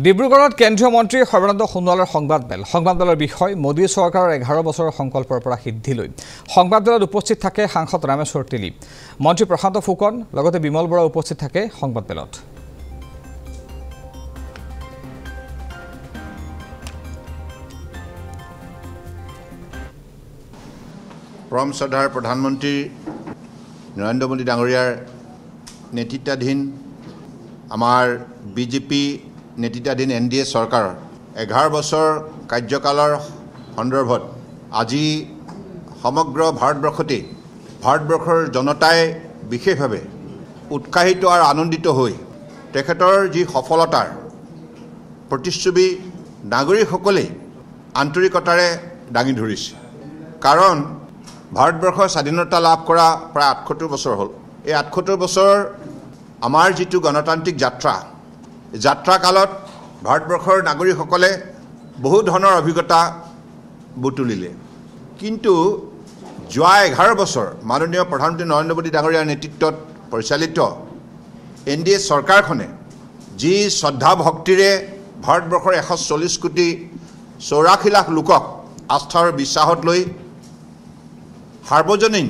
ডিব্ৰুগড়ত কেন্দ্ৰীয় মন্ত্ৰী সৰ্বানন্দ সোণোৱালৰ সংবাদমেলৰ বিষয় মোদী চৰকাৰৰ 11 বছৰৰ সংকল্পৰ পৰা সিদ্ধিলৈ সংবাদমেলত উপস্থিত থাকে সাংসদ ৰামেশ্বৰ তেলী মন্ত্ৰী প্ৰশান্ত ফুকন লগতে বিমল বৰা উপস্থিত থাকে সংবাদমেলত পৰম শ্ৰদ্ধাৰ প্ৰধানমন্ত্ৰী নৰেন্দ্ৰ মোদী ডাঙৰীয়াৰ নেতৃত্বাধীন আমাৰ বিজেপি নেতৃত্বাধীন এনডিএ চৰকাৰৰ 11 বছৰ কাৰ্যকালৰ সন্দৰ্ভত আজি সমগ্ৰ ভাৰতবৰ্ষৰ জনতাই বিশেষভাৱে উৎসাহিত আৰু আনন্দিত হৈ তেখেতৰ যি সফলতাৰ প্ৰতিচ্ছবি নাগৰিকসকলে আন্তৰিকতাৰে দাঙি ধৰিছে কাৰণ ভাৰতবৰ্ষৰ স্বাধীনতা লাভ কৰা প্ৰায় ৭৮ বছৰ হ'ল এই ৭৮ বছৰ আমাৰ যিটো গণতান্ত্ৰিক যাত্ৰা কালত ভাৰতবৰ্ষৰ নাগৰিকসকলে বহু ধৰণৰ অভিজ্ঞতা বুটুলিলে কিন্তু যোৱা 11 বছৰ মাননীয় প্ৰধানমন্ত্ৰী নৰেন্দ্ৰ মোদী ডাঙৰীয়াৰ নেতৃত্বত পৰিচালিত এনডিএ চৰকাৰখনে যি শ্ৰদ্ধা ভক্তিৰে ভাৰতবৰ্ষৰ 140 কোটি 84 লাখ লোকক আস্থাৰ বিশ্বাসত লৈ সাৰ্বজনীন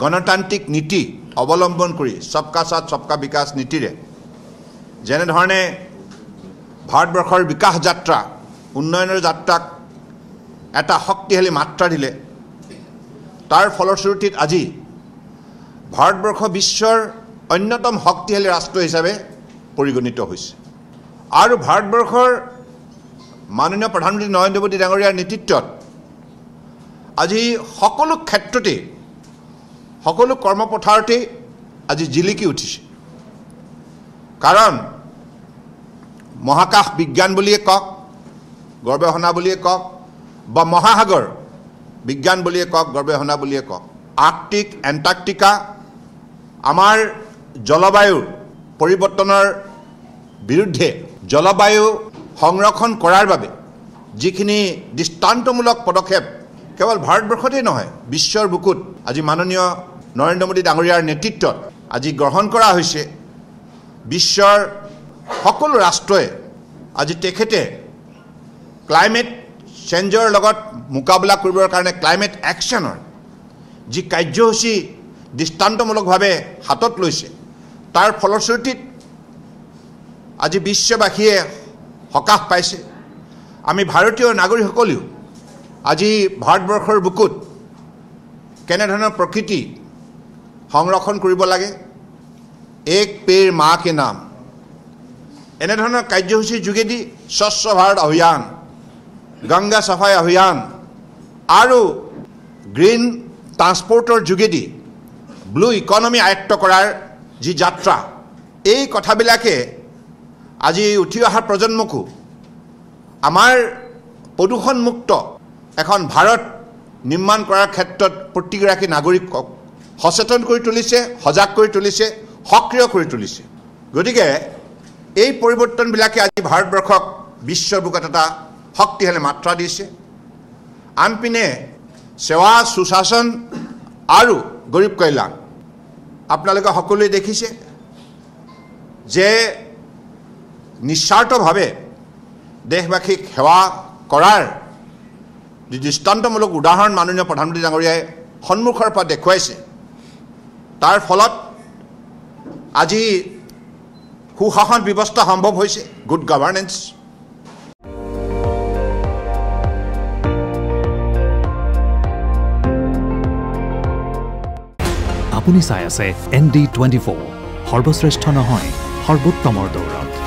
গণতান্ত্ৰিক নীতি অৱলম্বন কৰি সবকা সাথ সবকা বিকাশ নীতিৰে যেনে ধৰণে ভাৰতবৰ্ষৰ বিকাশ যাত্ৰা উন্নয়নৰ যাত্ৰাক এটা শক্তিশালী মাত্ৰা দিলে তাৰ ফলস্বৰূপত আজি ভাৰতবৰ্ষ বিশ্বৰ অন্যতম শক্তিশালী ৰাষ্ট্ৰ হিচাপে পৰিগণিত হৈছে আৰু ভাৰতবৰ্ষৰ মাননীয় প্ৰধানমন্ত্ৰী নৰেন্দ্ৰ মোদী ডাঙৰীয়াৰ নেতৃত্বত আজি সকলো ক্ষেত্ৰতে সকলো কৰ্মপথাৰতে আজি জিলিকি উঠিছে কাৰণ মহাকাশ বিজ্ঞান বুলিয়ে কক গৱেষণা বুলিয়ে কক বা মহাসাগৰ বিজ্ঞান বুলিয়ে কক গৱেষণা বুলিয়ে কক আৰ্কটিক এণ্টাৰ্কটিকা আমাৰ জলবায়ু পৰিৱৰ্তনৰ বিৰুদ্ধে জলবায়ু সংৰক্ষণ কৰাৰ বাবে যিখিনি দৃষ্টান্তমূলক পদক্ষেপ কেৱল ভাৰতবৰ্ষতেই নহয় বিশ্বৰ বুকুত আজি মাননীয় নৰেন্দ্ৰ মোদী ডাঙৰীয়াৰ নেতৃত্বত আজি গ্ৰহণ কৰা হৈছে বিশ্বৰ সকলো ৰাষ্ট্ৰই আজি তেখেতে ক্লাইমেট চেঞ্জৰ লগত মোকাবিলা কৰিবৰ কাৰণে ক্লাইমেট একশ্যনৰ যি কাৰ্যসূচী দৃষ্টান্তমূলকভাৱে হাতত লৈছে তাৰ ফলস্বৰূপত আজি বিশ্ববাসীয়ে সকাহ পাইছে আমি ভাৰতীয় নাগৰিকসকলেও আজি ভাৰতবৰ্ষৰ বুকুত কেনেধৰণৰ প্ৰকৃতি সংৰক্ষণ কৰিব লাগে এক পেৰ মা কে নাম এনেধৰণৰ কাৰ্যসূচীৰ যোগেদি স্বচ্ছ ভাৰত অভিযান গংগা চাফাই অভিযান আৰু গ্ৰীণ ট্ৰান্সপৰ্টৰ যোগেদি ব্লু ইকনমি আয়ত্ত কৰাৰ যি যাত্ৰা এই কথাবিলাকে আজি উঠি অহা প্ৰজন্মকো আমাৰ প্ৰদূষণমুক্ত এখন ভাৰত নিৰ্মাণ কৰাৰ ক্ষেত্ৰত প্ৰতিগৰাকী নাগৰিকক সচেতন কৰি তুলিছে সজাগ কৰি তুলিছে সক্ৰিয় কৰি তুলিছে গতিকে এই পৰিৱৰ্তনবিলাকে আজি ভাৰতবৰ্ষক বিশ্বৰ বুকুত এটা শক্তিশালী মাত্ৰা দিছে আনপিনে সেৱা সুশাসন আৰু গৰীব কল্যাণ আপোনালোকে সকলোৱে দেখিছে যে নিস্বাৰ্থভাৱে দেশবাসীক সেৱা কৰাৰ যি দৃষ্টান্তমূলক উদাহৰণ মাননীয় প্ৰধানমন্ত্ৰী ডাঙৰীয়াই সন্মুখৰ পৰা দেখুৱাইছে তাৰ ফলত আজি সুশাসন ব্যৱস্থা সম্ভৱ হৈছে গুড গভৰ্নেন্স আপুনি চাই আছে ND24 সৰ্বশ্ৰেষ্ঠ নহয় সৰ্বোত্তমৰ দৌৰত